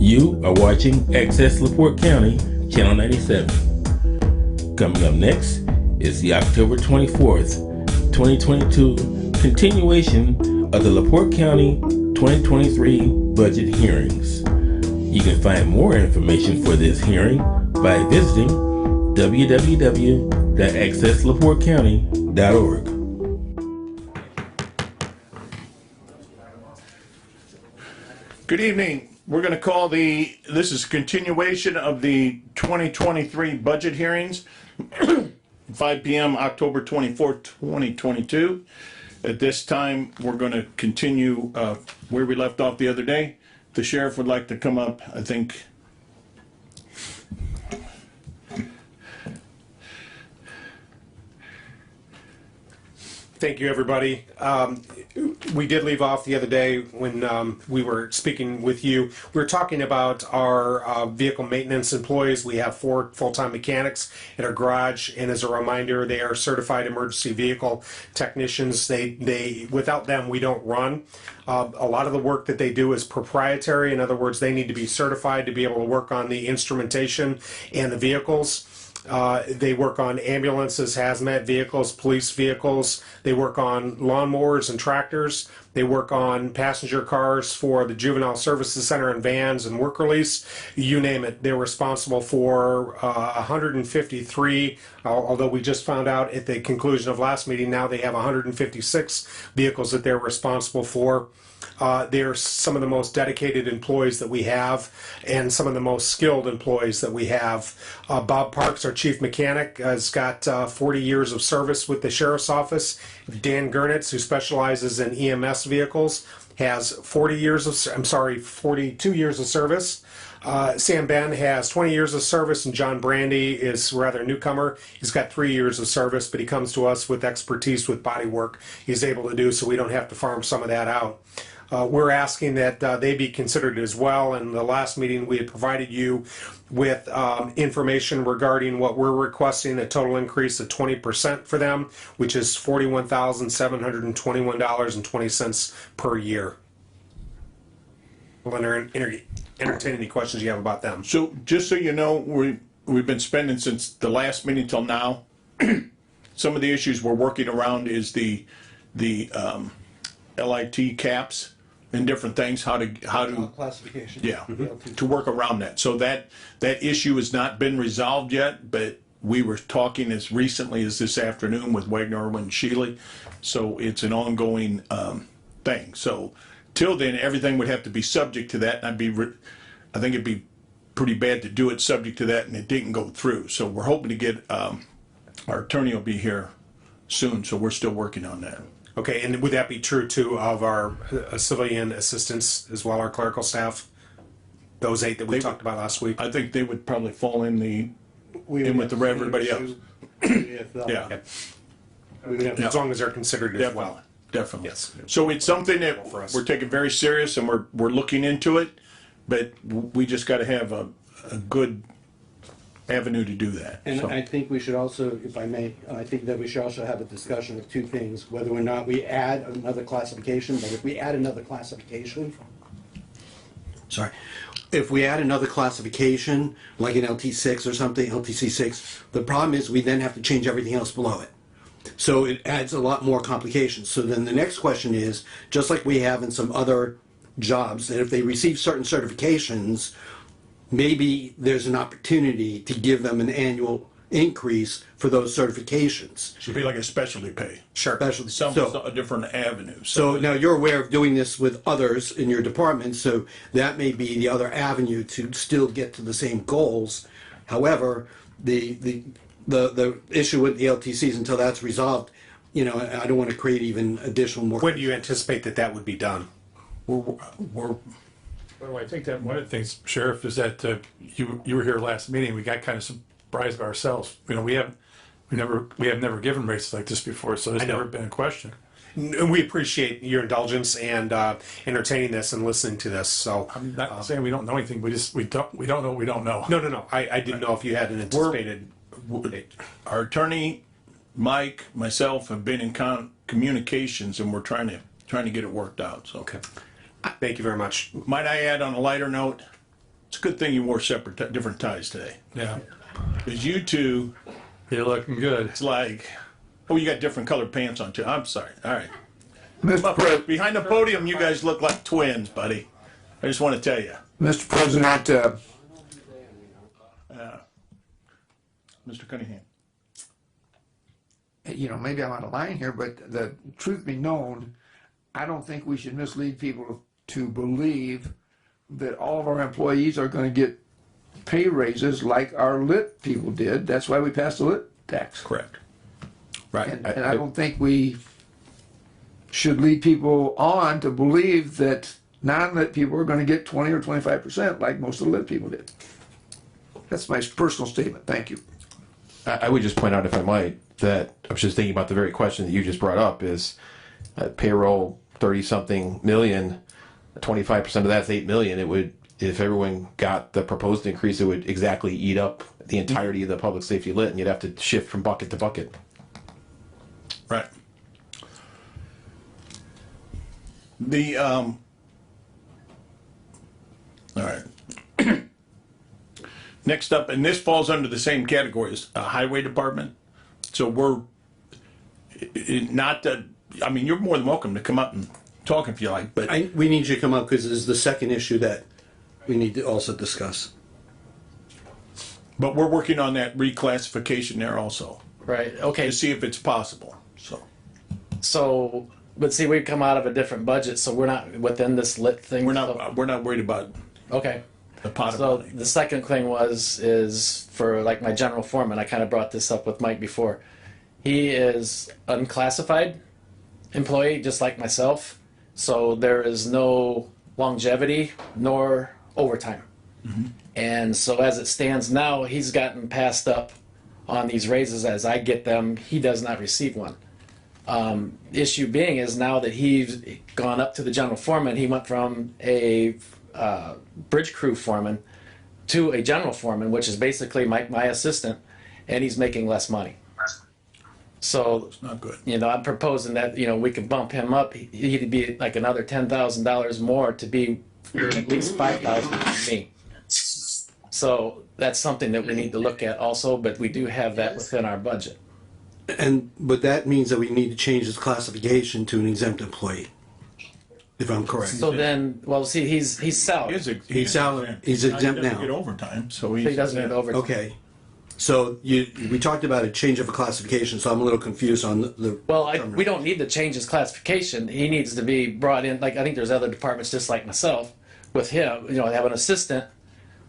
You are watching Access LaPorte County, Channel 97. Coming up next is the October 24th, 2022 continuation of the LaPorte County 2023 budget hearings. You can find more information for this hearing by visiting www.accesslaportecounty.org. Good evening. We're going to call this is a continuation of the 2023 budget hearings, 5 p.m. October 24th, 2022. At this time, we're going to continue where we left off the other day. The sheriff would like to come up, I think. Thank you, everybody. We did leave off the other day when we were speaking with you. We were talking about our vehicle maintenance employees. We have 4 full-time mechanics in our garage, and as a reminder, they are certified emergency vehicle technicians. They without them, we don't run. A lot of the work that they do is proprietary. In other words, they need to be certified to be able to work on the instrumentation and the vehicles. They work on ambulances, hazmat vehicles, police vehicles. They work on lawnmowers and tractors. They work on passenger cars for the Juvenile Services Center and vans and work release. You name it. They're responsible for 153, although we just found out at the conclusion of last meeting, now they have 156 vehicles that they're responsible for. They're some of the most dedicated employees that we have and some of the most skilled employees that we have. Bob Parks, our chief mechanic, has got 40 years of service with the sheriff's office. Dan Gernitz, who specializes in EMS vehicles, has 42 years of service. Sam Ben has 20 years of service, and John Brandy is rather a newcomer. He's got 3 years of service, but he comes to us with expertise with body work he's able to do, so we don't have to farm some of that out. We're asking that they be considered as well. In the last meeting, we had provided you with information regarding what we're requesting, a total increase of 20% for them, which is $41,721.20 per year. We'll entertain any questions you have about them. So just so you know, we've been spending since the last meeting till now. Some of the issues we're working around is the LIT caps and different things, how to classification. Yeah, to work around that. So that issue has not been resolved yet, but we were talking as recently as this afternoon with Wagner, Irwin, and Shealy. So it's an ongoing thing. So till then, everything would have to be subject to that, and I think it'd be pretty bad to do it subject to that, and it didn't go through. So we're hoping to get our attorney will be here soon. So we're still working on that. Okay, and would that be true too of our civilian assistants as well, our clerical staff? Those 8 that we talked about last week? I think they would probably fall in with the everybody else. Yeah. As long as they're considered as well. Definitely. Yes. So it's something that we're taking very serious, and we're looking into it, but we just got to have a good avenue to do that. And so. I think we should also, if I may, I think that we should also have a discussion of 2 things, whether or not we add another classification. But if we add another classification, if we add another classification, like an LT6 or something, LTC6, the problem is we then have to change everything else below it. So it adds a lot more complications. So then the next question is, just like we have in some other jobs, that if they receive certain certifications, maybe there's an opportunity to give them an annual increase for those certifications. Should be like a specialty pay. Sure. A different avenue. So now you're aware of doing this with others in your department, so that may be the other avenue to still get to the same goals. However, the issue with the LTCs, until that's resolved, I don't want to create even additional more. When do you anticipate that would be done? Well, I think that one of the things, Sheriff, is that you were here last meeting. We got kind of surprised by ourselves. We have never given races like this before, so there's never been a question. And we appreciate your indulgence and entertaining this and listening to this. So I'm not saying we don't know anything. We don't know what we don't know. No. I didn't know if you had an anticipated. Our attorney, Mike, myself have been in communications, and we're trying to get it worked out. So. Okay. Thank you very much. Might I add on a lighter note, It's a good thing you wore different ties today. Yeah, Because you two, you're looking good. it's like, oh, you got different colored pants on too. I'm sorry. All right. Mr. Pre- Behind the podium, you guys look like twins, buddy. I just want to tell you. Mr. President, Mr. Cunningham. maybe I'm out of line here, but the truth be known, I don't think we should mislead people to believe that all of our employees are going to get pay raises like our lit people did. That's why we passed the lit tax. Correct. Right. And I don't think we should lead people on to believe that non-lit people are going to get 20 or 25% like most of the lit people did. That's my personal statement. Thank you. I would just point out, if I might, that I was just thinking about the very question that you just brought up is payroll 30-something million, 25% of that's 8 million. It would, if everyone got the proposed increase, it would exactly eat up the entirety of the public safety lit, and you'd have to shift from bucket to bucket. Right. All right. Next up, and this falls under the same category as highway department. So we're not that, I mean, you're more than welcome to come up and talk if you like, but We need you to come up because this is the second issue that we need to also discuss. we're working on that reclassification there also Right, okay, to see if it's possible. So but see, we come out of a different budget, so we're not within this lit thing. we're so- not worried about Okay, the pot of so money. the second thing is for like my general foreman, I kind of brought this up with Mike before. He is unclassified employee, just like myself, so there is no longevity nor overtime. And so as it stands now, he's gotten passed up on these raises as I get them. He does not receive one. Issue being is now that he's gone up to the general foreman, he went from a bridge crew foreman to a general foreman, which is basically my assistant, and he's making less money. So, Not good. I'm proposing that, we could bump him up. He'd be like another $10,000 more to be at least $5,000 for me. So that's something that we need to look at also, but we do have that within our budget. But that means that we need to change his classification to an exempt employee, if I'm correct. So then, well, see, he's salaried. He's salary- he's exempt He doesn't now. get overtime, so He doesn't get overtime. Okay. So we talked about a change of a classification, so I'm a little confused on the. Well, we don't need to change his classification. He needs to be brought in, like, I think there's other departments just like myself with him, have an assistant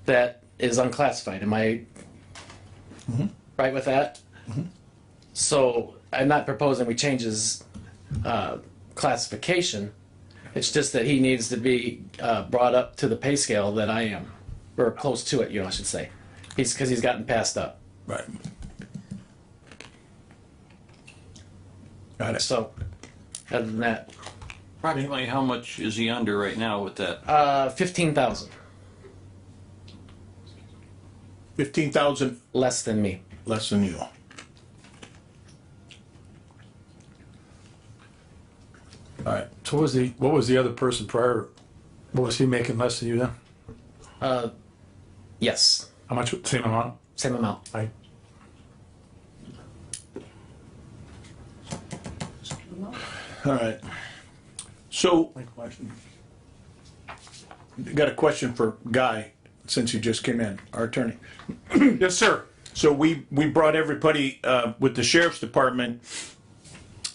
that is unclassified. Am I right with that? So I'm not proposing we change his classification. It's just that he needs to be brought up to the pay scale that I am, or close to it, I should say. Because he's gotten passed up. Right. Got it. So, other than that, Approximately how much is he under right now with that? 15,000 15,000 less than me. less than you. All right. So what was the other person prior? What was he making less than you then? Yes, How much? Same amount? same amount. I, All right. So, got a question for Guy, since he just came in, our attorney. Yes, sir. So we brought everybody with the sheriff's department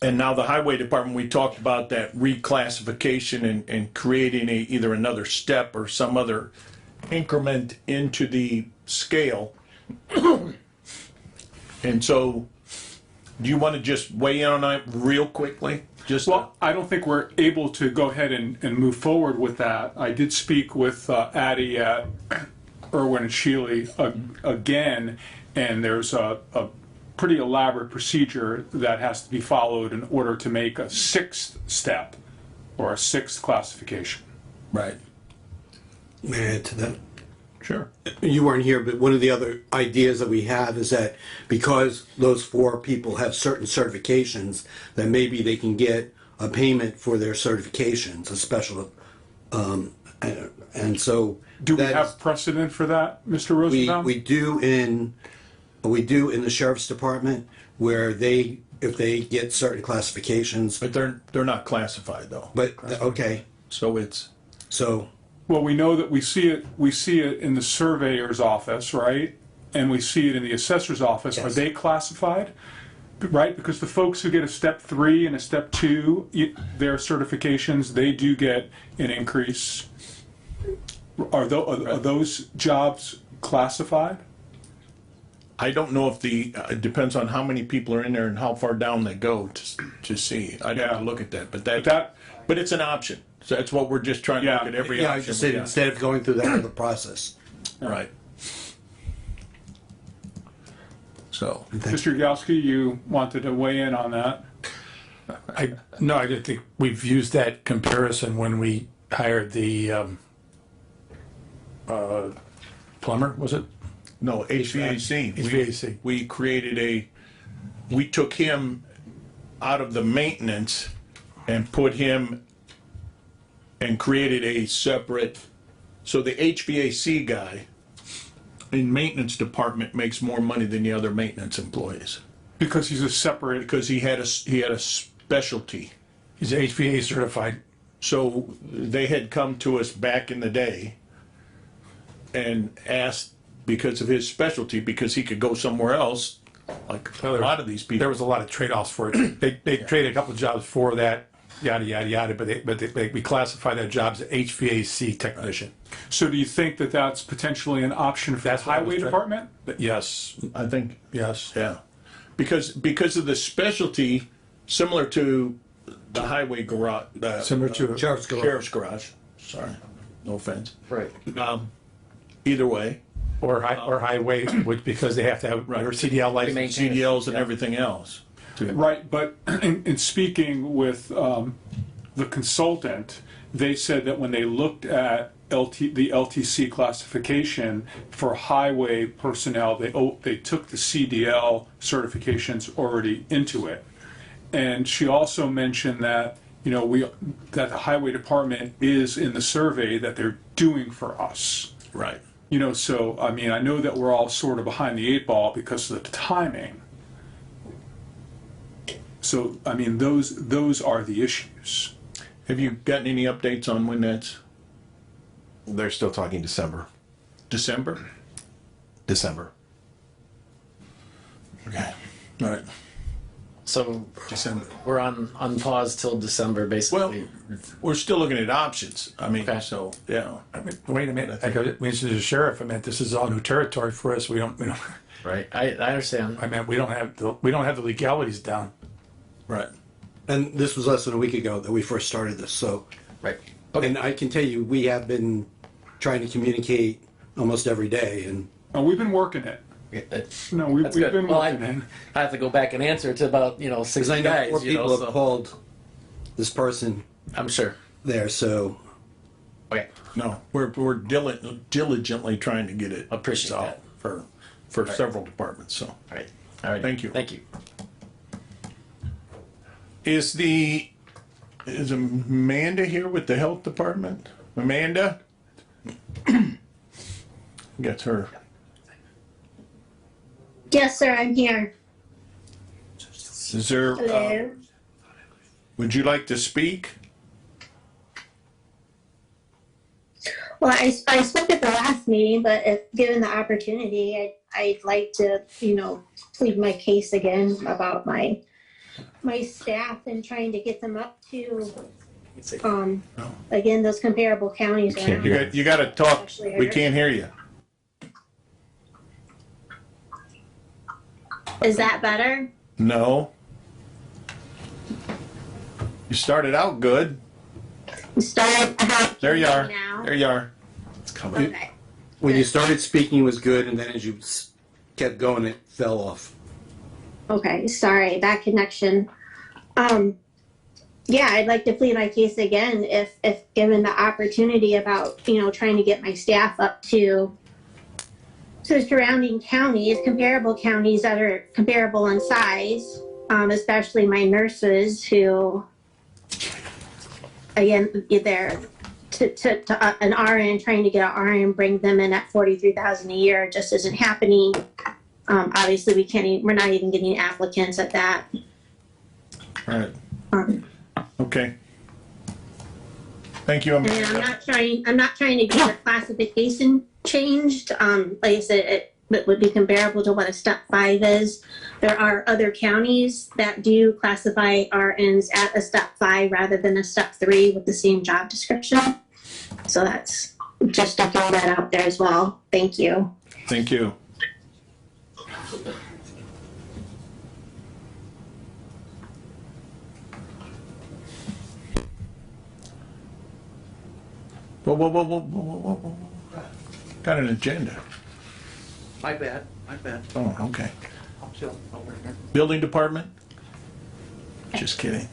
and now the highway department. We talked about that reclassification and creating either another step or some other increment into the scale. And so, do you want to just weigh in on that real quickly? Just Well, I don't think we're able to go ahead and move forward with that. I did speak with Addie at Irwin and Shealy again, and there's a pretty elaborate procedure that has to be followed in order to make a sixth step or a sixth classification. right. May I add to that? Sure. You weren't here, but one of the other ideas that we have is that because those four people have certain certifications, that maybe they can get a payment for their certifications, a special, and And so. Do we that have is- precedent for that, Mr. We, Rosenbaum? we do in the sheriff's department where if they get certain classifications, But they're not classified though. but, okay, So it's, so, Well, we know that we see it in the surveyor's office, right? And we see it in the assessor's office. Are Yes. they classified? Right, because the folks who get a step 3 and a step 2, their certifications, they do get an increase. Are those jobs classified? I don't know if it depends on how many people are in there and how far down they go to see. I'd have to look at that, but it's an option. So that's what we're just trying to look at every yeah, I option. just we said, got. instead of going through that other process. Right. So, Mr. Yagowski, you wanted to weigh in on that? No, I didn't think we've used that comparison when we hired the plumber, was it? no, HVAC. HVAC. We took him out of the maintenance and put him and created a separate, so the HVAC guy in maintenance department makes more money than the other maintenance employees Because he's a separate, because he had a specialty. He's HVA certified. So they had come to us back in the day and asked because of his specialty, because he could go somewhere else, like a lot of these people. There was a lot of trade-offs for it. They traded a couple of jobs for that, yada, yada, yada, but we classify that job as HVAC technician. so do you think that that's potentially an option for the That's what I was highway trying- department? Yes, I think, yes. yeah. Because of the specialty, similar to the highway garage, Similar to, sheriff's garage, sorry, no offense. Right. Either way, or highway, which, because they have to have their CDL license. maintain- CDLs and everything else. Right, but in speaking with the consultant, they said that when they looked at the LTC classification for highway personnel, they took the CDL certifications already into it. And she also mentioned that, that the highway department is in the survey that they're doing for us. Right. So, I mean, I know that we're all sort of behind the 8 ball because of the timing. So, I mean, those are the issues. Have you gotten any updates on when that's They're still talking December. December? December. Okay. All right. So December. we're on pause till December, Well, basically. we're still looking at options. I mean, Okay. so, yeah. I mean, wait a minute, this is a sheriff, I meant, this is all new territory for us, we don't, Right. I understand. I mean, we don't have the legalities down. Right. And this was less than a week ago that we first started this, so. Right. And I can tell you, we have been trying to communicate almost every day, and And we've been working it. That's No, we've good. been Well, working it. I have to go back and answer to about, because 60 I know guys, more people have so called this person I'm sure. there, so. Okay. No, we're diligently trying to get it Appreciate solved that. for several departments, so. All right. All right. Thank you. Thank you. Is Amanda here with the health department? Amanda? Gets her. Yes, sir, I'm here. Is there, Hello. would you like to speak? Well, I spoke at the last meeting, but if given the opportunity, I'd like to, plead my case again about my staff and trying to get them up to, again, those comparable counties around. You got to talk. Actually, We can't hear you. Is that better? No. You started out good. There you are. Now. There you are. Okay. When you started speaking, it was good, and then as you kept going, it fell off. Okay, sorry, bad connection. Yeah, I'd like to plead my case again if given the opportunity about, trying to get my staff up to surrounding counties, comparable counties that are comparable in size, especially my nurses who, again, they're to an RN, trying to get an RN, bring them in at 43,000 a year just isn't happening. Obviously, we're not even getting applicants at that. All right. Okay. Thank you. And I'm not trying to get the classification changed. Like I said, it would be comparable to what a step 5 is. There are other counties that do classify RNs at a step 5 rather than a step 3 with the same job description. So that's just to throw that out there as well. Thank you. Thank you. Whoa. Got an agenda. My bad. Oh, okay. Building department? Just kidding.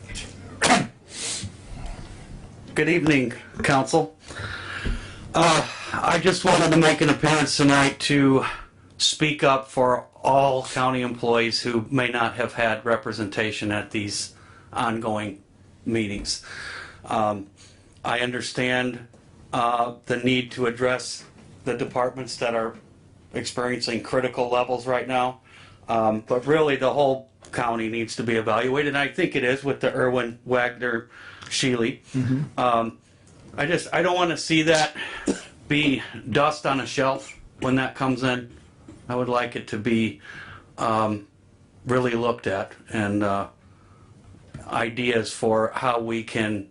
Good evening, council. I just wanted to make an appearance tonight to speak up for all county employees who may not have had representation at these ongoing meetings. I understand the need to address the departments that are experiencing critical levels right now. But really the whole county needs to be evaluated. And I think it is with the Irwin, Wagner, Shealy. I don't want to see that be dust on a shelf when that comes in. I would like it to be really looked at and ideas for how we can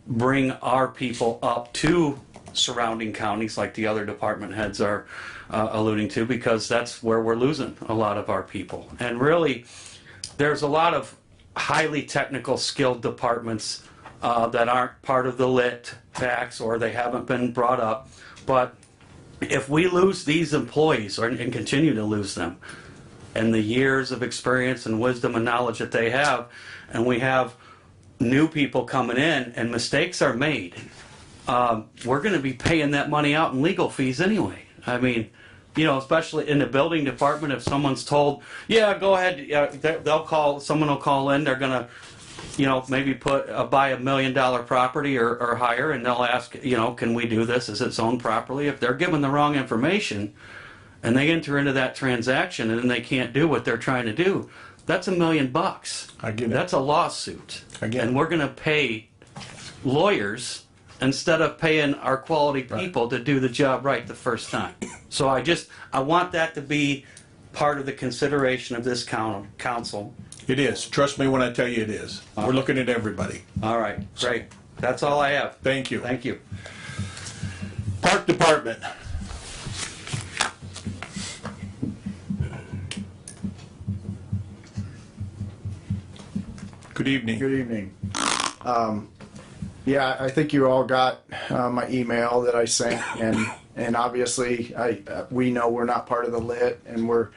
bring our people up to surrounding counties like the other department heads are alluding to, because that's where we're losing a lot of our people. And really, there's a lot of highly technical skilled departments that aren't part of the lit tax or they haven't been brought up. But if we lose these employees and continue to lose them and the years of experience and wisdom and knowledge that they have, and we have new people coming in and mistakes are made, we're going to be paying that money out in legal fees anyway. I mean, you know, especially in the building department, if someone's told, yeah, go ahead, someone will call in, they're going to, you know, maybe buy $1 million property or higher, and they'll ask, you know, can we do this? Is it zoned properly? If they're given the wrong information and they enter into that transaction and then they can't do what they're trying to do, that's $1 million. I get it. That's a lawsuit. I get it. And we're going to pay lawyers instead of paying our quality people to do the job right the first time. So I want that to be part of the consideration of this council. It is. Trust me when I tell you it is. We're looking at everybody. All right, great. That's all I have. Thank you. Thank you. Park department. Good evening. Good evening. Yeah, I think you all got my email that I sent, and obviously we know we're not part of the lit, and we're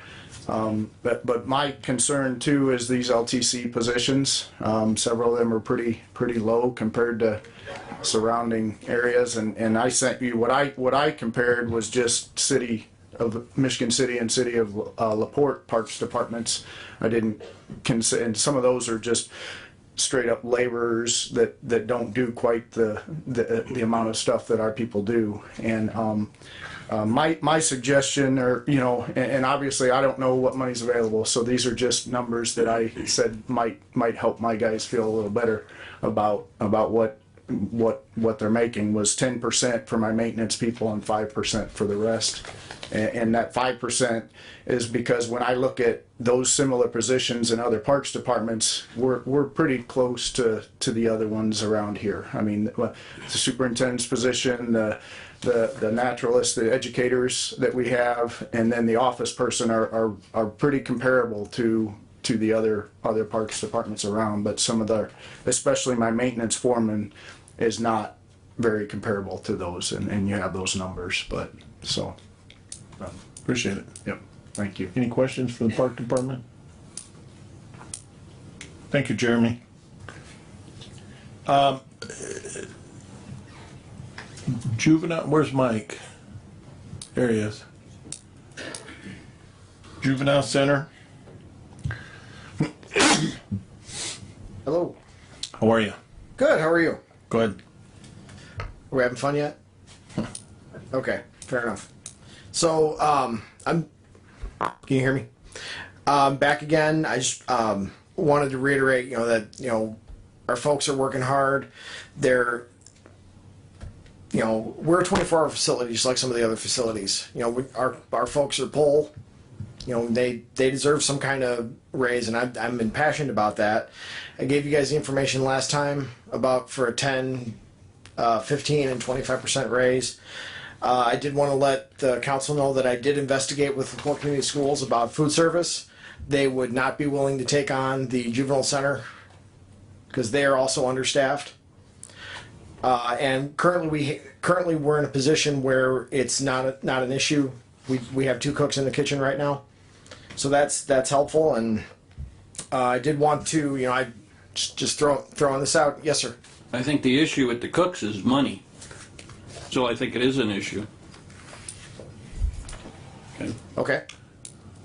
but my concern too is these LTC positions. Several of them are pretty low compared to surrounding areas, and I sent you what I compared was just city of Michigan City and city of LaPorte parks departments. I didn't consider, and some of those are just straight up laborers that don't do quite the amount of stuff that our people do. And my suggestion, or you know, and obviously I don't know what money's available, so these are just numbers that I said might help my guys feel a little better about what they're making. Was 10% for my maintenance people and 5% for the rest. And that 5% is because when I look at those similar positions in other parks departments, we're pretty close to the other ones around here. I mean, the superintendent's position, the naturalists, the educators that we have, and then the office person are pretty comparable to the other parks departments around. But some of especially my maintenance foreman is not very comparable to those, and you have those numbers. But so. Appreciate it. Yep. Thank you. Any questions for the park department? Thank you, Jeremy. Juvenile, where's Mike? There he is. Juvenile Center. Hello. How are you? Good. How are you? Go ahead. Are we having fun yet? Okay, fair enough. So, can you hear me? Back again. I just wanted to reiterate, that our folks are working hard. We're a 24-hour facility, just like some of the other facilities. Our folks are full. They deserve some kind of raise, and I've been passionate about that. I gave you guys the information last time about for a 10, 15, and 25% raise. I did want to let the council know that I did investigate with LaPorte Community Schools about food service. They would not be willing to take on the juvenile center because they are also understaffed. And currently we're in a position where it's not an issue. We have 2 cooks in the kitchen right now, so that's helpful. And I did want to, I just throwing this out. Yes, sir. I think the issue with the cooks is money. So I think it is an issue. Okay.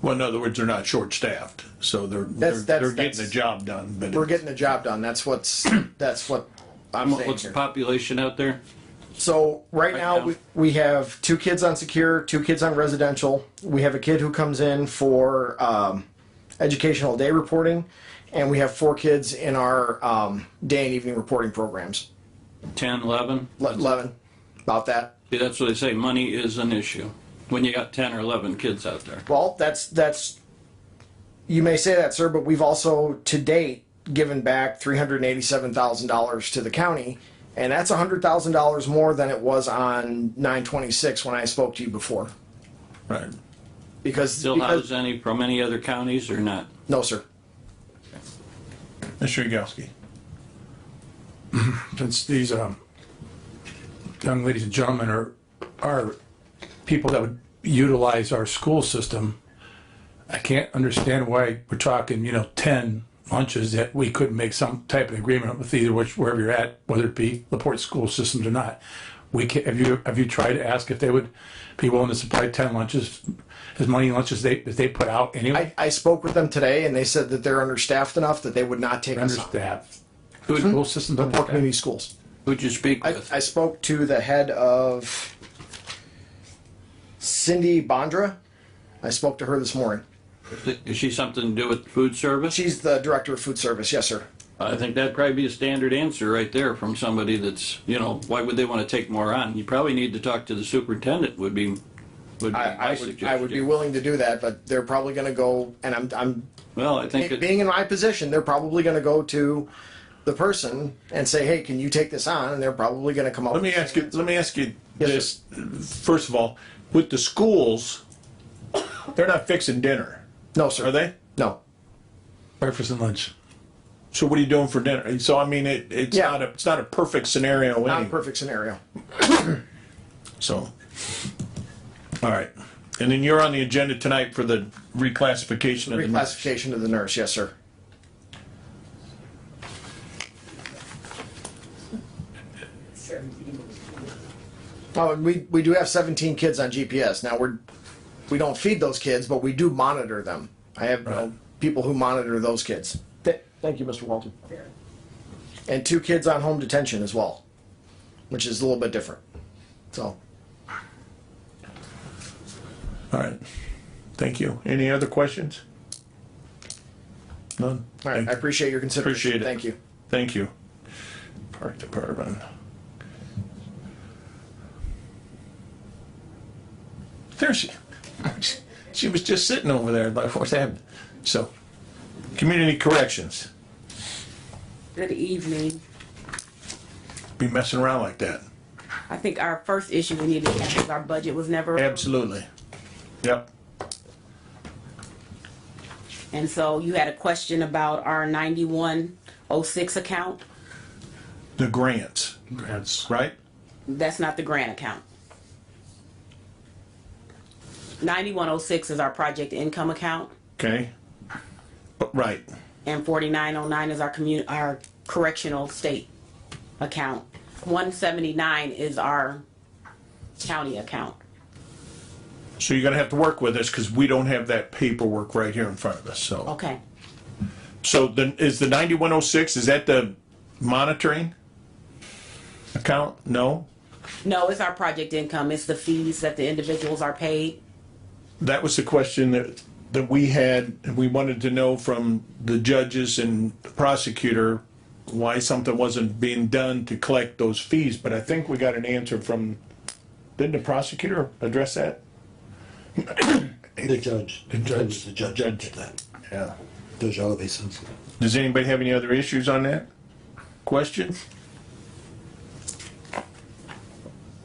Well, in other words, they're not short-staffed, so they're getting the job done. But We're getting the job done. That's what I'm saying What's here. the population out there? So right now we have 2 kids on secure, 2 kids on residential. We have a kid who comes in for educational day reporting, and we have 4 kids in our day and evening reporting programs. 10, 11? 11, about that. See, that's what they say, money is an issue when you got 10 or 11 kids out there. Well, that's you may say that, sir, but we've also to date given back $387,000 to the county, and that's $100,000 more than it was on 9/26 when I spoke to you before. right. Because House any from any other counties or not? no, sir. Mr. Yagowski. Since these young ladies and gentlemen are people that would utilize our school system, I can't understand why we're talking, 10 lunches that we couldn't make some type of agreement with either wherever you're at, whether it be LaPorte school systems or not. Have you tried to ask if they would be willing to supply 10 lunches, as many lunches as they put out anyway? I spoke with them today, and they said that they're understaffed enough that they would not take us on. Understaffed. School systems LaPorte understaffed. Community Schools. Who'd you speak with? I spoke to the head of Cindy Bondra. I spoke to her this morning. Is she something to do with food service? She's the director of food service. Yes, sir. I think that'd probably be a standard answer right there from somebody that's, why would they want to take more on? You probably need to talk to the superintendent would be my suggestion. I would be willing to do that, but they're probably going to go, and I'm Well, I think being in my position, they're probably going to go to the person and say, "Hey, can you take this on?" And they're probably going to come up. Let me ask you Yes, this. First of all, with the schools, they're not fixing dinner, No, sir. are they? No. Breakfast and lunch. So what are you doing for dinner? So I mean, it's Yeah. not a perfect scenario. Not a anyway. perfect scenario. So, all right. And then you're on the agenda tonight for the reclassification of the. Reclassification of the nurse. Yes, sir. Oh, and we do have 17 kids on GPS. Now we don't feed those kids, but we do monitor them. I have people who monitor those kids. Thank you, Mr. Walton. And 2 kids on home detention as well, which is a little bit different. So, All right. Thank you. Any other questions? None? all right, I appreciate your consideration. Appreciate it. Thank you. Thank you. Park Department. There she was just sitting over there, like, what's happening? So, community corrections, Good evening. be messing around like that. I think our first issue we need to tackle is our budget was never, Absolutely. Yep. and so you had a question about our 9106 account. The grants, Grants. right? That's not the grant account. 9106 is our project income account, Okay. Right. and 4909 is our correctional state account. 179 is our county account. So you're gonna have to work with us because we don't have that paperwork right here in front of us, so. Okay. So then, is the 9106, is that the monitoring account? No? No, it's our project income. It's the fees that the individuals are paid. That was the question that we had, and we wanted to know from the judges and the prosecutor why something wasn't being done to collect those fees, but I think we got an answer from, didn't the prosecutor address that? The judge. The judge did that. Yeah. Judge Olive says. Does anybody have any other issues on that question?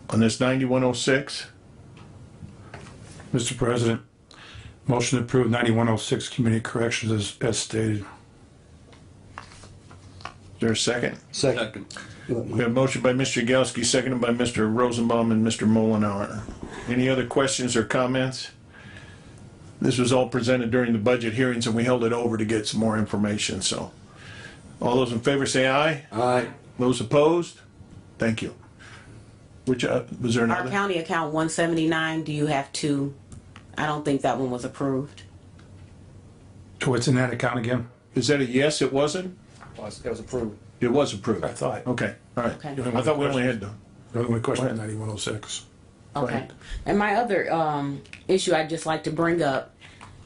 On this 9106? Mr. President, motion to approve 9106 community corrections as stated. Is there a second? Second. We have a motion by Mr. Yagowski, seconded by Mr. Rosenbaum and Mr. Mullenhour. Any other questions or comments? This was all presented during the budget hearings and we held it over to get some more information, so. All those in favor say aye. Aye. Those opposed? Thank you. Which, was there Our another? county account 179, do you have to, I don't think that one was approved. So what's in that account again? Is that a yes, it wasn't? It was approved. It was approved. I thought. Okay, all right. Okay. I thought we only had the. The only question is 9106. Okay. And my other issue I'd just like to bring up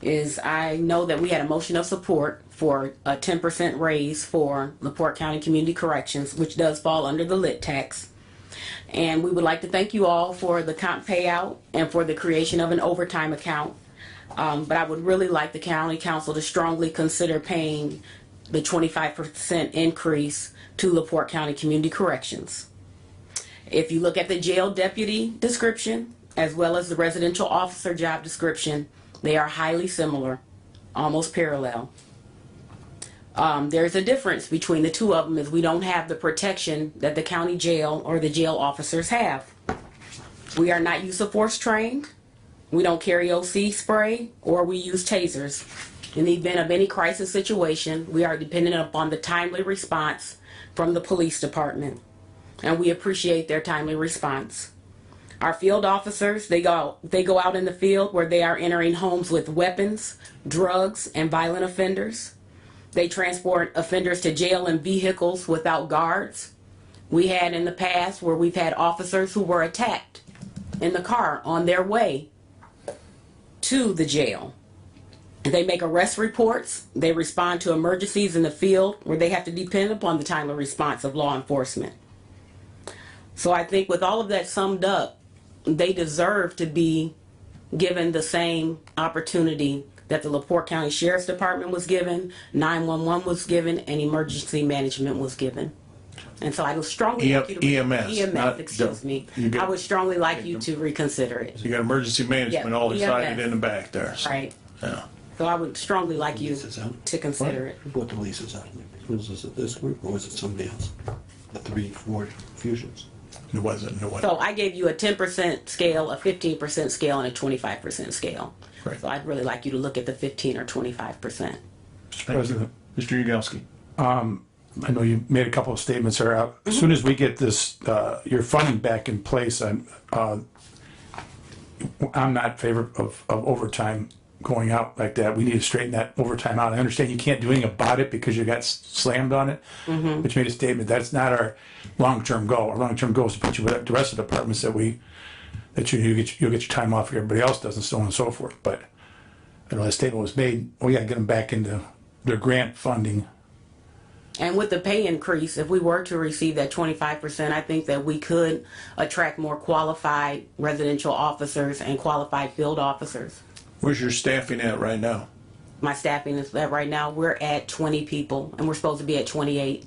is I know that we had a motion of support for a 10% raise for LaPorte County Community Corrections, which does fall under the lit tax. And we would like to thank you all for the comp payout and for the creation of an overtime account. But I would really like the county council to strongly consider paying the 25% increase to LaPorte County Community Corrections. If you look at the jail deputy description, as well as the residential officer job description, they are highly similar, almost parallel. There's a difference between the two of them is we don't have the protection that the county jail or the jail officers have. We are not use of force trained. We don't carry OC spray or we use tasers. In the event of any crisis situation, we are dependent upon the timely response from the police department, and we appreciate their timely response. Our field officers, they go out in the field where they are entering homes with weapons, drugs, and violent offenders. They transport offenders to jail in vehicles without guards. We had in the past where we've had officers who were attacked in the car on their way to the jail. They make arrest reports. They respond to emergencies in the field where they have to depend upon the timely response of law enforcement. So I think with all of that summed up, they deserve to be given the same opportunity that the LaPorte County Sheriff's Department was given, 911 was given, and emergency management was given. And so I would strongly like you to EMS, excuse me. I would strongly like you to reconsider it. So you got emergency management Yeah, all decided EMS. in the back there. So, Right. yeah. So I would strongly like you to consider it. What the lease is out. Was it this group or was it somebody else? The 3 4 fusions. It wasn't. So I gave you a 10% scale, a 15% scale, and a 25% scale. Right. So I'd really like you to look at the 15 or 25%. Mr. President, Mr. Yagowski. I know you made a couple of statements there. As soon as we get this, your funding back in place, I'm not in favor of overtime going out like that. We need to straighten that overtime out. I understand you can't do anything about it because you got slammed on it, but you made a statement. That's not our long-term goal. Our long-term goal is to put you with the rest of the departments that you'll get your time off, everybody else does, and so on and so forth. But I know that statement was made. We got to get them back into their grant funding. And with the pay increase, if we were to receive that 25%, I think that we could attract more qualified residential officers and qualified field officers. Where's your staffing at right now? My staffing is that right now we're at 20 people and we're supposed to be at 28.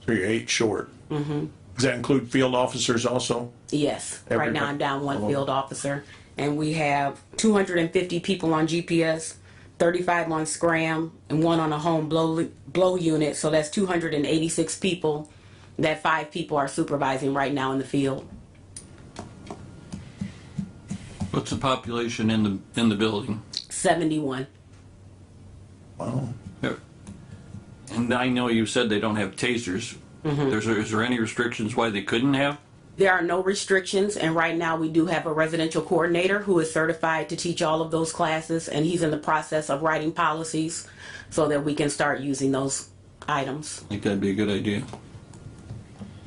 So you're 8 short. Mm-hmm. Does that include field officers also? Yes. Right now I'm down one Oh. field officer. And we have 250 people on GPS, 35 on Scram, and 1 on a home blow unit. So that's 286 people that 5 people are supervising right now in the field. What's the population in the building? 71. Wow. Yeah. And I know you said they don't have tasers. Is there any restrictions why they couldn't have? There are no restrictions, and right now we do have a residential coordinator who is certified to teach all of those classes, and he's in the process of writing policies so that we can start using those items. I think that'd be a good idea.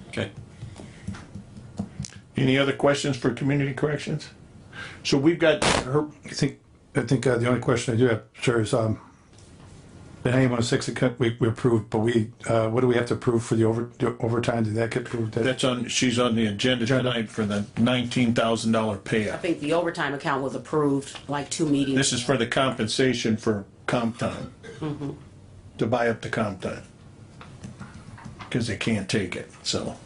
Okay. Any other questions for community corrections? So we've got her, I think the only question I do have, sir, is the 9106 we approved, but what do we have to approve for the overtime? Did that get approved? she's on the agenda tonight for the $19,000 I payout. think the overtime account was approved like 2 meetings. This is for the compensation for comp time. To buy up the comp time. Because they can't take it, so.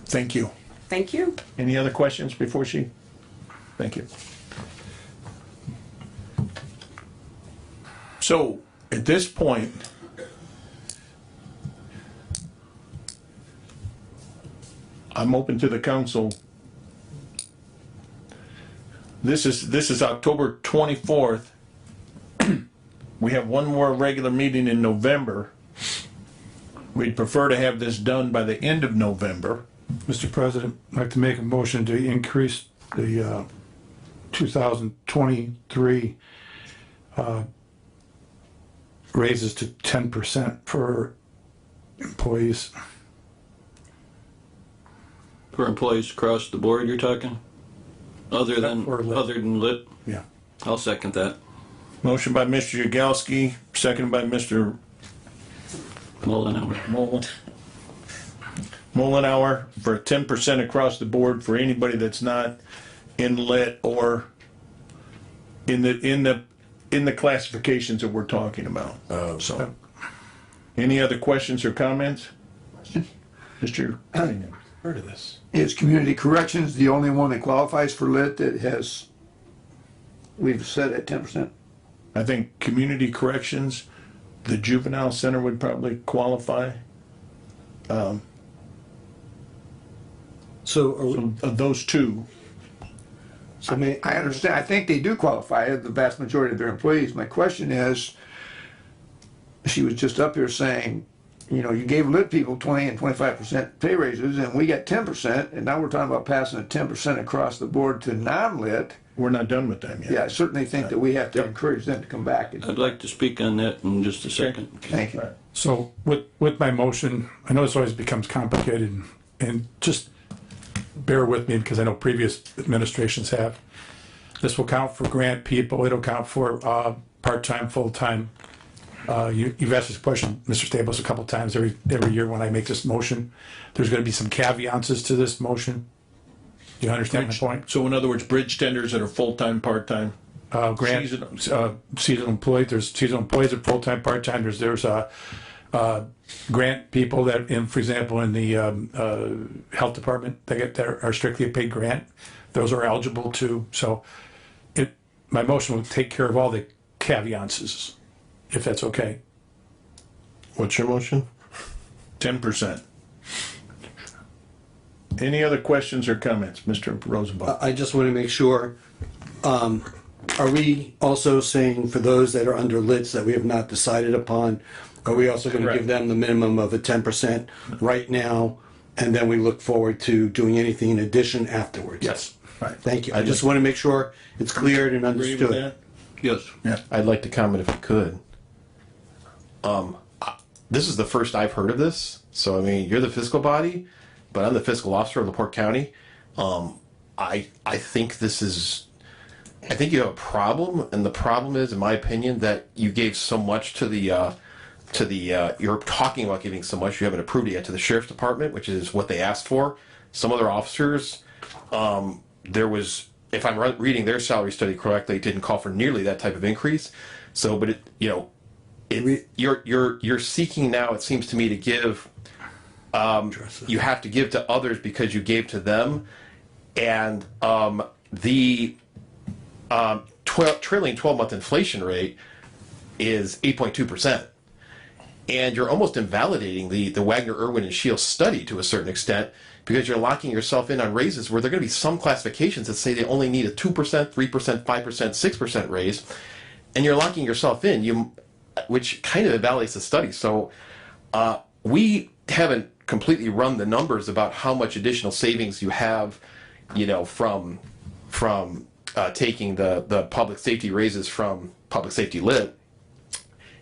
Thank you. Thank you. Any other questions before she? Thank you. So, at this point, I'm open to the council. This is October 24th. We have one more regular meeting in November. We'd prefer to have this done by the end of November. Mr. President, I'd like to make a motion to increase the 2023 raises to 10% for employees. For employees across the board, you're talking? Other than lit? Yeah. I'll second that. Motion by Mr. Yagowski, seconded by Mr. Mullenhour for 10% across the board for anybody that's not in lit or in the classifications that we're talking about. So, any other questions or comments? Mr. Cunningham, heard of this? Is community corrections the only one that qualifies for lit we've set at 10%? I think community corrections, the juvenile center would probably qualify. So of those two. I understand. I think they do qualify, the vast majority of their employees. My question is, she was just up here saying, you gave lit people 20 and 25% pay raises, and we got 10%, and now we're talking about passing a 10% across the board to non-lit. We're not done with them yet. Yeah, I certainly think that we have to encourage them to come back. I'd like to speak on that in just a second. Thank you. So with my motion, I know this always becomes complicated, and just bear with me because I know previous administrations have. This will count for grant people. It'll count for part-time, full-time. You've asked this question, Mr. Staples, a couple times every year when I make this motion. There's going to be some caveats to this motion. Do you understand my point? So in other words, bridge tenders that are full-time, part-time? Grant, seasonal employees, there's seasonal employees that are full-time, part-time. There's grant people that, for example, in the health department, that are strictly a paid grant. Those are eligible too. So my motion will take care of all the caveats, if that's okay. What's your motion? 10%. Any other questions or comments, Mr. Rosenbaum? I just want to make sure, are we also saying for those that are under lits that we have not decided upon, are we also going to give them the minimum of a 10% right now, and then we look forward to doing anything in addition afterwards? Yes. Right. Thank you. I just want to make sure it's cleared and understood. Yes. Yeah. I'd like to comment if I could. This is the first I've heard of this. So, I mean, you're the fiscal body, but I'm the fiscal officer of LaPorte County. I think I think you have a problem, and the problem is, in my opinion, that you gave so much to the you're talking about giving so much, you haven't approved it yet to the sheriff's department, which is what they asked for. Some other officers, there was, if I'm reading their salary study correctly, it didn't call for nearly that type of increase. So, but you're seeking now, it seems to me, to give, you have to give to others because you gave to them, and the trailing 12-month inflation rate is 8.2%. And you're almost invalidating the Wagner, Irwin, and Shields study to a certain extent, because you're locking yourself in on raises where there are going to be some classifications that say they only need a 2%, 3%, 5%, 6% raise, and you're locking yourself in, which kind of invalidates the study. So we haven't completely run the numbers about how much additional savings you have, from taking the public safety raises from public safety lit,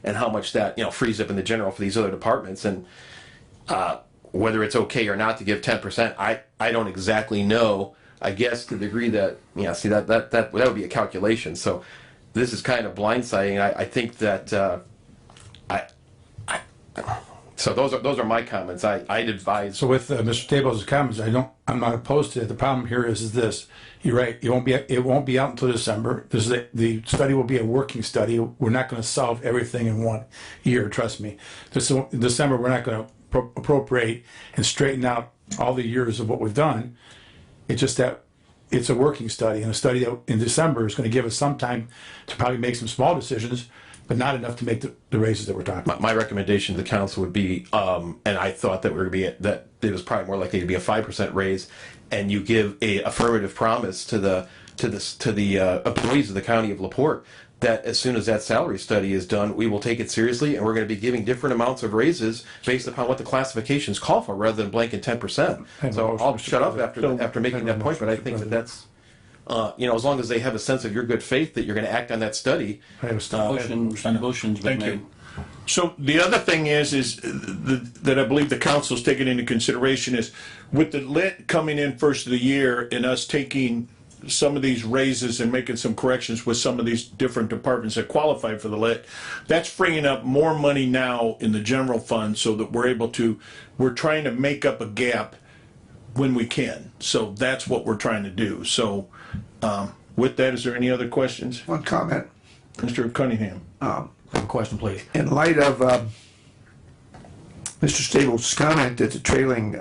and how much that, you know, frees up in the general for these other departments, and whether it's okay or not to give 10%, I don't exactly know. I guess to the degree that, yeah, see that would be a calculation. So this is kind of blindsiding. I think that so those are my comments. I'd advise. So with Mr. Table's comments, I'm not opposed to it. The problem here is this. You're right. It won't be out until December. The study will be a working study. We're not going to solve everything in 1 year. Trust me. In December, we're not going to appropriate and straighten out all the years of what we've done. It's just that it's a working study, and a study that in December is going to give us some time to probably make some small decisions, but not enough to make the raises that we're talking about. My recommendation to the council would be, and I thought that we were going to be that it was probably more likely to be a 5% raise, and you give a affirmative promise to the employees of the county of LaPorte that as soon as that salary study is done, we will take it seriously, and we're going to be giving different amounts of raises based upon what the classifications call for, rather than blanket 10%. So I'll shut up after making that point, but I think that's, you know, as long as they have a sense of your good faith that you're going to act on that study. Motion's been Thank made. you. So the other thing is that I believe the council's taking into consideration is with the lit coming in first of the year and us taking some of these raises and making some corrections with some of these different departments that qualify for the lit, that's freeing up more money now in the general fund so that we're trying to make up a gap when we can. So that's what we're trying to do. So with that, is there any other questions? One comment. Mr. Cunningham. Question, please. In light of Mr. Stable's comment that the trailing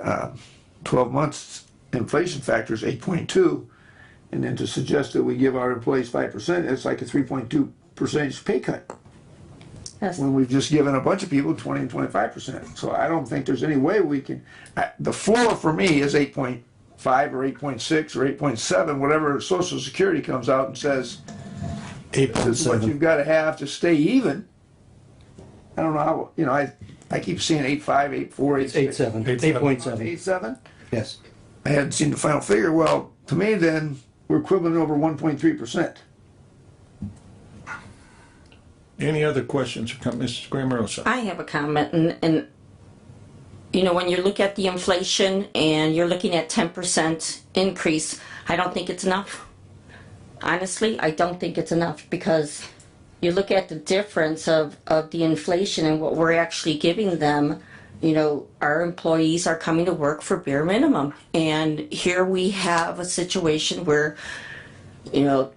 12 months inflation factor is 8.2, and then to suggest that we give our employees 5%, it's like a 3.2% pay cut. Yes. When we've just given a bunch of people 20 and 25%. So I don't think there's any way we can, the floor for me is 8.5 or 8.6 or 8.7, whatever Social Security comes out and says, this is what you've got to have to stay even. I don't know how, you know, I keep seeing 8.5, 8.4, 8.7, 8.7. 8.7? Yes. I hadn't seen the final figure. Well, to me then, we're equivalent over 1.3%. Any other questions? Mrs. Grammerosa? I have a comment, and you know, when you look at the inflation and you're looking at 10% increase, I don't think it's enough. Honestly, I don't think it's enough, because you look at the difference of the inflation and what we're actually giving them. You know, our employees are coming to work for bare minimum, and here we have a situation where, you know,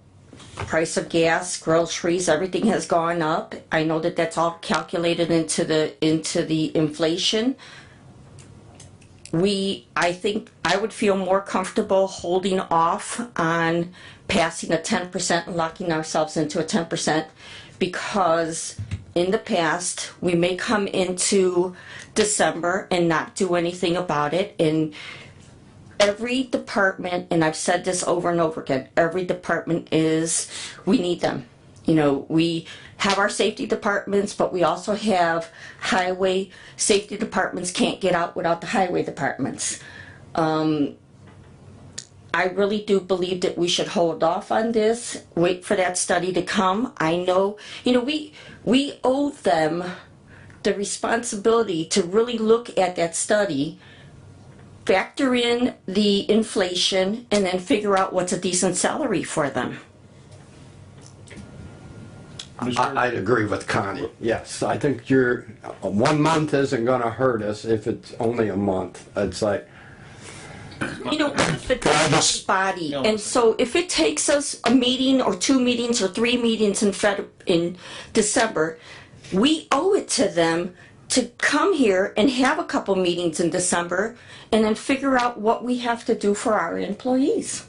price of gas, groceries, everything has gone up. I know that that's all calculated into the inflation. I think I would feel more comfortable holding off on passing a 10% and locking ourselves into a 10%, because in the past we may come into December and not do anything about it. And every department, and I've said this over and over again, every department we need them. You know, we have our safety departments, but we also have highway safety departments. Can't get out without the highway departments. I really do believe that we should hold off on this, wait for that study to come. I know, you know, we owe them the responsibility to really look at that study, factor in the inflation, and then figure out what's a decent salary for them. I'd agree with Connie. Yes, I think 1 month isn't going to hurt us if it's only a month. It's like, you know, it's a body, and so if it takes us a meeting or 2 meetings or 3 meetings in December, we owe it to them to come here and have a couple meetings in December and then figure out what we have to do for our employees.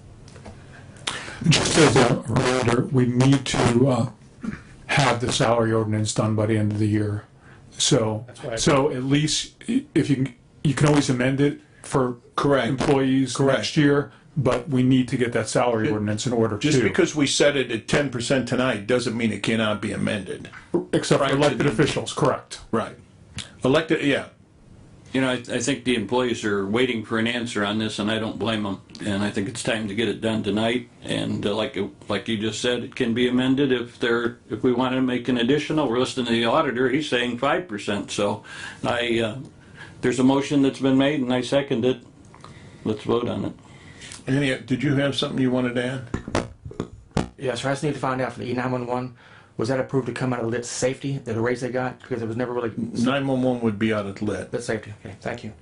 Just as a reminder, we need to have the salary ordinance done by the end of the year. So at least if you can always amend it for employees next year, but we need to get that salary ordinance in order Just because we set it at 10% tonight doesn't mean it cannot be amended. Except for elected officials, correct. Right. Elected, yeah. You know, I think the employees are waiting for an answer on this, and I don't blame them. And I think it's time to get it done tonight. And like you just said, it can be amended if we want to make an additional. We're listening to the auditor; he's saying 5%. So, there's a motion that's been made, and I second it. Let's vote on it. Did you have something you wanted to add? Yeah, so I just need to find out for the E911, was that approved to come out of lit safety, the raise they got? Because it was never really. 911 would be out of lit. Lit safety, okay, thank you.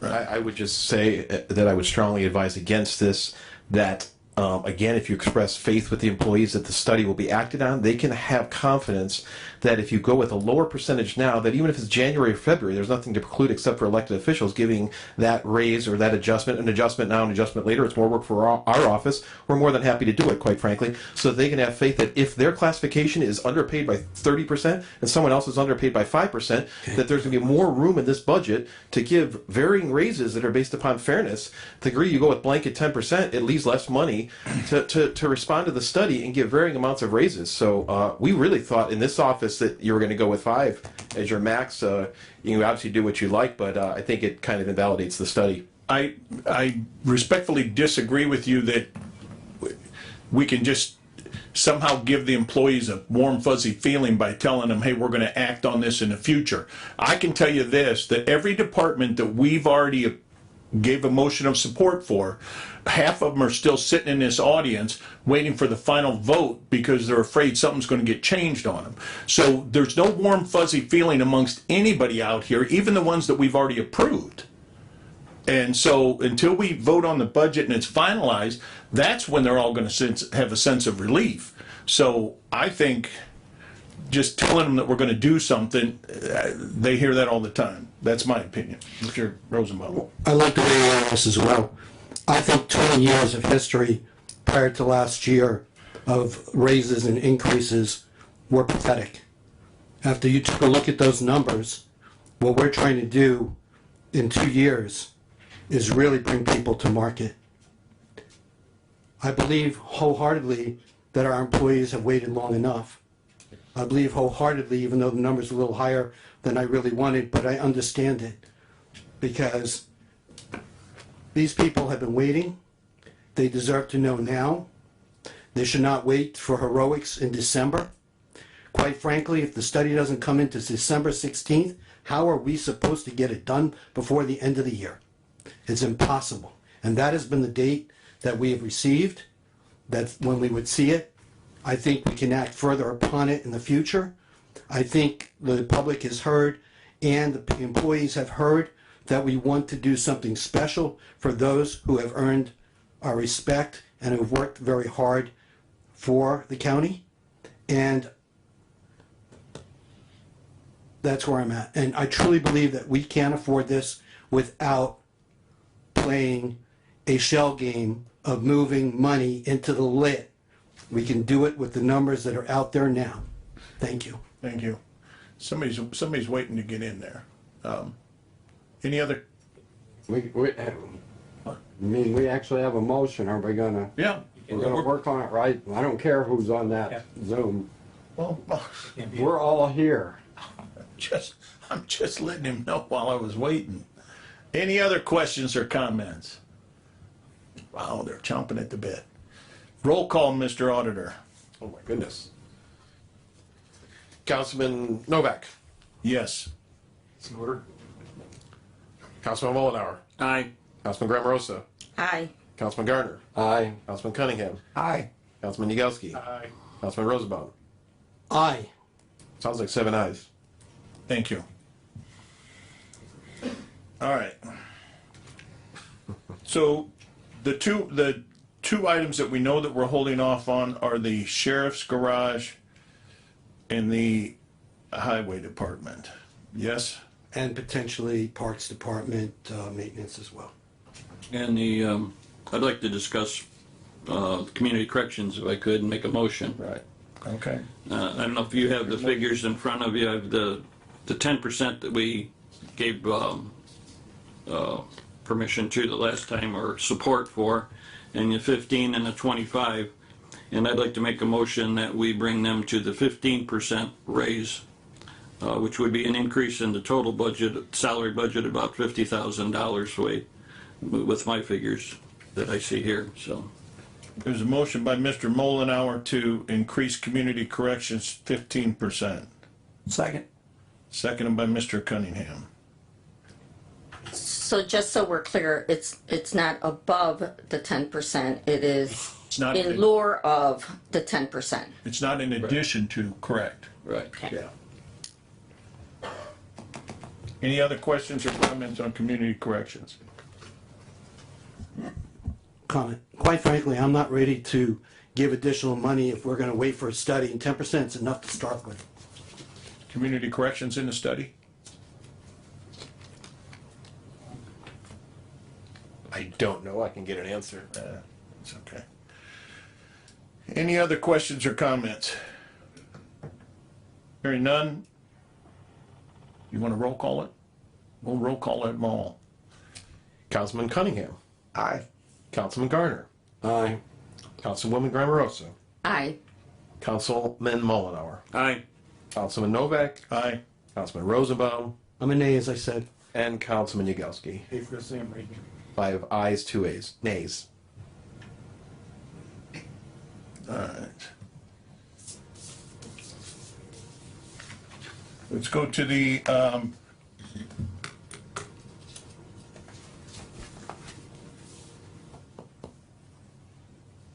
I would just say that I would strongly advise against this, that again, if you express faith with the employees that the study will be acted on, they can have confidence that if you go with a lower percentage now, that even if it's January or February, there's nothing to preclude except for elected officials giving that raise or that adjustment, an adjustment now, an adjustment later. It's more work for our office. We're more than happy to do it, quite frankly, so they can have faith that if their classification is underpaid by 30% and someone else is underpaid by 5%, that there's going to be more room in this budget to give varying raises that are based upon fairness. To agree, you go with blanket 10%, it leaves less money to respond to the study and give varying amounts of raises. So we really thought in this office that you were going to go with 5 as your max. You can obviously do what you like, but I think it kind of invalidates the study. I respectfully disagree with you that we can just somehow give the employees a warm fuzzy feeling by telling them, hey, we're going to act on this in the future. I can tell you this, that every department that we've already gave a motion of support for, half of them are still sitting in this audience waiting for the final vote because they're afraid something's going to get changed on them. So there's no warm fuzzy feeling amongst anybody out here, even the ones that we've already approved. And so until we vote on the budget and it's finalized, that's when they're all going to have a sense of relief. So I think just telling them that we're going to do something, they hear that all the time. That's my opinion. Mr. Rosenbaum. I like the way you are this as well. I think 20 years of history prior to last year of raises and increases were pathetic. After you took a look at those numbers, what we're trying to do in 2 years is really bring people to market. I believe wholeheartedly that our employees have waited long enough. I believe wholeheartedly, even though the number's a little higher than I really wanted, but I understand it because these people have been waiting. They deserve to know now. They should not wait for heroics in December. Quite frankly, if the study doesn't come into December 16th, how are we supposed to get it done before the end of the year? It's impossible. And that has been the date that we have received. That's when we would see it. I think we can act further upon it in the future. I think the public has heard and the employees have heard that we want to do something special for those who have earned our respect and have worked very hard for the county. And that's where I'm at. And I truly believe that we can't afford this without playing a shell game of moving money into the lit. We can do it with the numbers that are out there now. Thank you. Thank you. Somebody's waiting to get in there. Any other? We actually have a motion. Are we gonna? Yeah. We're gonna work on it, right? I don't care who's on that Zoom. Well, we're all here. I'm just letting him know while I was waiting. Any other questions or comments? Wow, they're chomping at the bit. Roll call, Mr. Auditor. Oh my goodness. Councilman Novak. Yes. Order. Councilman Mullenhour. Aye. Councilman Grammarosa. Aye. Councilman Garner. Aye. Councilman Cunningham. Aye. Councilman Yagowski. Aye. Councilman Rosenbaum. Aye. Sounds like 7 ayes. Thank you. All right. So the two items that we know that we're holding off on are the sheriff's garage and the highway department. Yes? And potentially Parks Department maintenance as well. And I'd like to discuss community corrections if I could and make a motion. Right. Okay. I don't know if you have the figures in front of you. I have the 10% that we gave permission to the last time or support for, and the 15 and the 25. And I'd like to make a motion that we bring them to the 15% raise which would be an increase in the total budget, salary budget, about $50,000 with my figures that I see here, so. There's a motion by Mr. Mullenhour to increase community corrections 15%. Second. Seconded by Mr. Cunningham. So just so we're clear, it's not above the 10%, it is not in lieu of the 10%. It's not in addition to, correct. Right. Yeah. Any other questions or comments on community corrections? Comment. Quite frankly, I'm not ready to give additional money if we're gonna wait for a study, and 10% is enough to start with. Community corrections in the study? I don't know. I can get an answer. It's okay. Any other questions or comments? Hearing none? You want to roll call it? We'll roll call it all. Councilman Cunningham. Aye. Councilman Garner. Aye. Councilwoman Grammarosa. Aye. Councilman Mullenhour. Aye. Councilman Novak. Aye. Councilman Rosenbaum. I'm a nay, as I said. And Councilman Yagowski. Pay for the same rate. 5 ayes, 2 nays. All right. Let's go to the,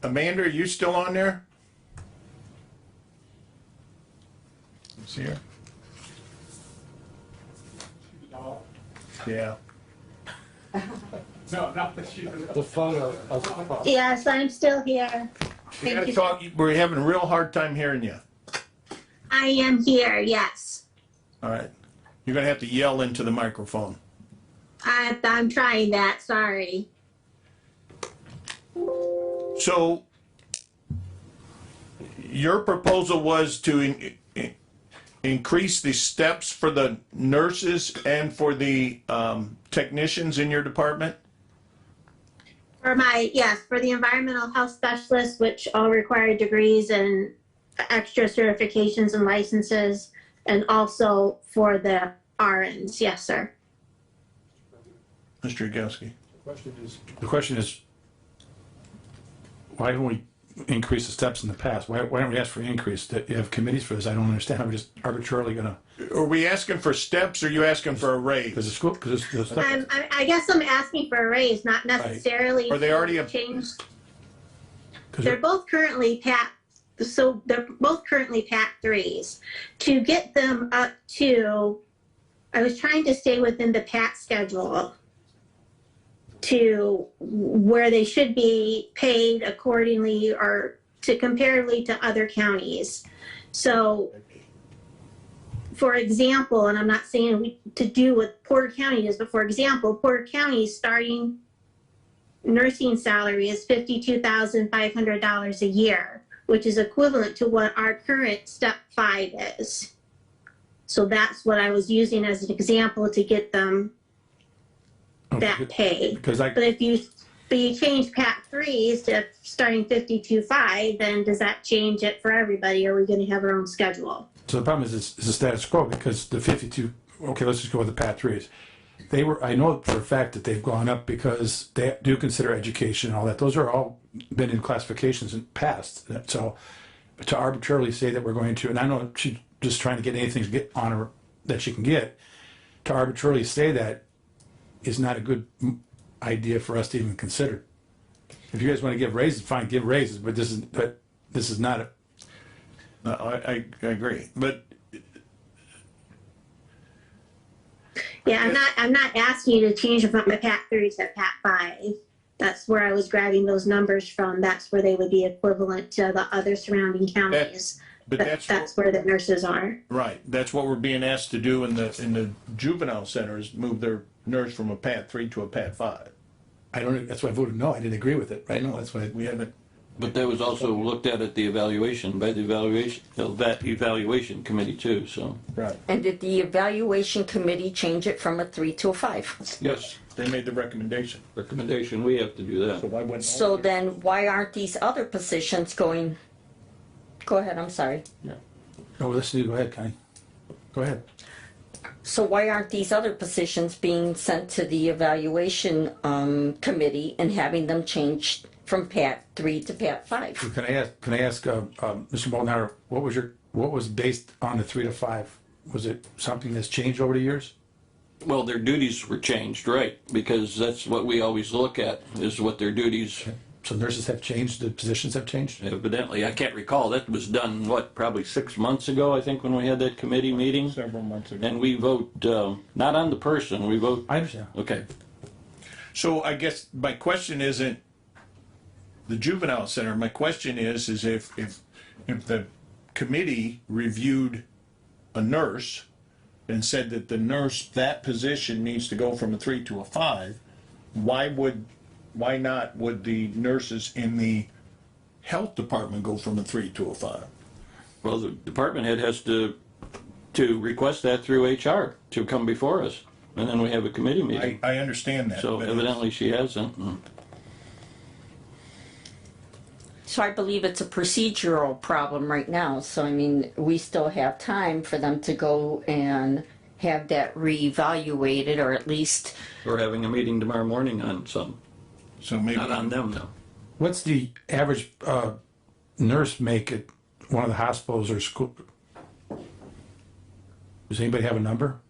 Amanda, are you still on there? See her? Yeah. No, not that you. The photo. Yes, I'm still here. You Thank gotta you. talk, we're having a real hard time hearing you. I am here, yes. All right. You're gonna have to yell into the microphone. I'm trying that, sorry. So your proposal was to increase the steps for the nurses and for the technicians in your department? For the environmental health specialists, which all require degrees and extra certifications and licenses, and also for the RNs, yes, sir. Mr. Yagowski. The question is, why haven't we increased the steps in the past? Why don't we ask for an increase? That you have committees for this? I don't understand. I'm just arbitrarily gonna. Are we asking for steps or are you asking for a raise? Because the school, because the I guess I'm asking for a raise, not necessarily. Are they already changed? They're both currently PAT, so they're both currently PAT 3s. To get them up to, I was trying to stay within the PAT schedule to where they should be paid accordingly or to comparatively to other counties. So, for example, and I'm not saying to do what Porter County is, but for example, Porter County's starting nursing salary is $52,500 a year, which is equivalent to what our current step 5 is. So that's what I was using as an example to get them that pay. But if you change PAT 3s to starting 52.5, then does that change it for everybody? Or are we going to have our own schedule? So the problem is it's the status quo because the 52. Okay, let's just go with the PAT 3s. They were. I know for a fact that they've gone up because they do consider education and all that. Those are all been in classifications in the past. So to arbitrarily say that we're going to, and I know she's just trying to get anything to get on her that she can get, to arbitrarily say that is not a good idea for us to even consider. If you guys want to give raises, fine, give raises, but this is not a. No, I agree, but yeah, I'm not asking you to change from the PAT 3 to PAT 5. That's where I was grabbing those numbers from. That's where they would be equivalent to the other surrounding counties. That's where the nurses are. right. That's what we're being asked to do in the juvenile centers, move their nurse from a PAT 3 to a PAT 5. I don't. That's why I voted no. I didn't agree with it. Right? No, that's why we haven't. But that was also looked at the evaluation, by the evaluation committee too, so. Right. And did the evaluation committee change it from a 3 to a 5? Yes. They made the recommendation. Recommendation, we have to do that. So why wouldn't? So then why aren't these other positions going? Go ahead, I'm sorry. Oh, let's do. Go ahead, Connie. Go ahead. So why aren't these other positions being sent to the evaluation committee and having them changed from Pat 3 to Pat 5? Can I ask Mr. Molnar, what was based on the 3 to 5? Was it something that's changed over the years? Well, their duties were changed, right? Because that's what we always look at, is what their duties. So nurses have changed, the positions have changed? Evidently, I can't recall. That was done, what, probably 6 months ago, I think, when we had that committee meeting? Several months ago. And we vote, not on the person, we vote. I understand. Okay. So I guess my question isn't the juvenile center. My question is if the committee reviewed a nurse and said that the nurse, that position needs to go from a 3 to a 5, why not would the nurses in the health department go from a 3 to a 5? Well, the department head has to request that through HR to come before us. And then we have a committee meeting. I understand that. So but evidently she hasn't. So I believe it's a procedural problem right now. So, I mean, we still have time for them to go and have that reevaluated, or at least... We're having a meeting tomorrow morning on some. So maybe not on them, though. What's the average nurse make at one of the hospitals or school? Does anybody have a number?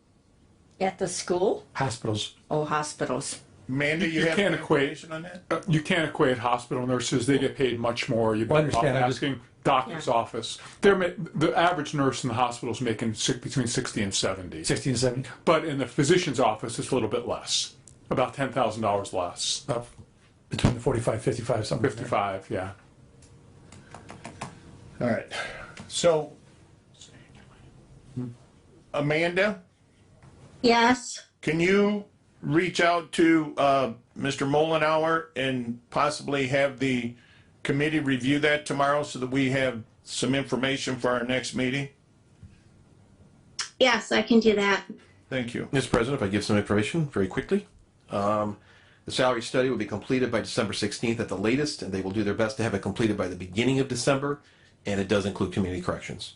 At the school? Hospitals. Oh, hospitals. Amanda, you have can't equate information on that? You can't equate hospital nurses. They get paid much more. You're Well, I understand. I'm just- asking doctor's office. The average nurse in the hospital is making between 60 and 70. 60 and 70? But in the physician's office, it's a little bit less, about $10,000 less. Between the 45, 55, something. 55, yeah. All right. So, Amanda, Yes. can you reach out to Mr. Mollenauer and possibly have the committee review that tomorrow so that we have some information for our next meeting? Yes, I can do that. Thank you. Mr. President, if I give some information very quickly. The salary study will be completed by December 16th at the latest, and they will do their best to have it completed by the beginning of December, and it does include community corrections.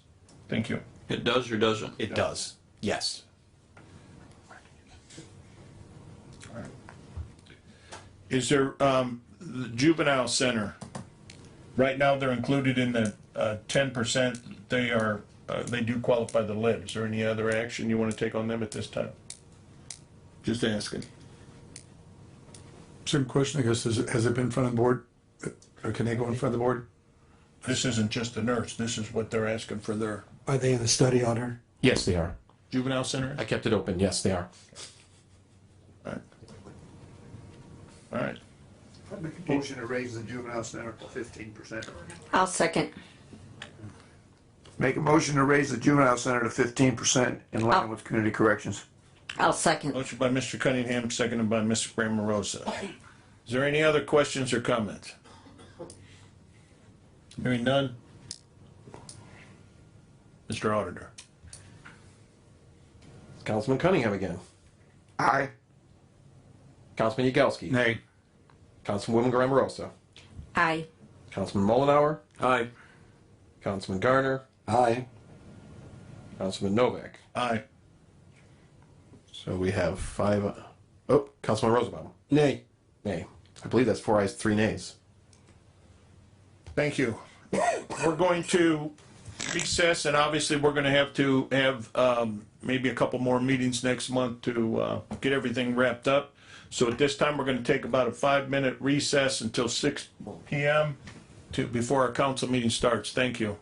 Thank you. It does or doesn't? It does, yes. Is there, the juvenile center, right now they're included in the 10%, they do qualify the lid. Is there any other action you want to take on them at this time? Just asking. Same question, I guess, has it been in front of the board? Or can they go in front of the board? This isn't just a nurse, this is what they're asking for their Are they in the study order? Yes, they are. juvenile center? I kept it open, yes, they are. All right. I make a motion to raise the juvenile center to 15%. I'll second. Make a motion to raise the juvenile center to 15% in line with community corrections. I'll second. Motion by Mr. Cunningham, seconded by Mr. Grammarosa. Is there any other questions or comments? Hearing none? Mr. Auditor? Councilman Cunningham again. Aye. Councilman Yagelski. Nay. Councilwoman Grammarosa. Aye. Councilman Mollenauer. Aye. Councilman Garner. Aye. Councilman Novak. Aye. So we have 5. Oh, Councilman Rosenbaum. Nay. Nay. I believe that's 4 ayes, 3 nays. Thank you. We're going to recess, and obviously we're going to have maybe a couple more meetings next month to get everything wrapped up. So at this time, we're going to take about a 5-minute recess until 6 p.m. before our council meeting starts. Thank you.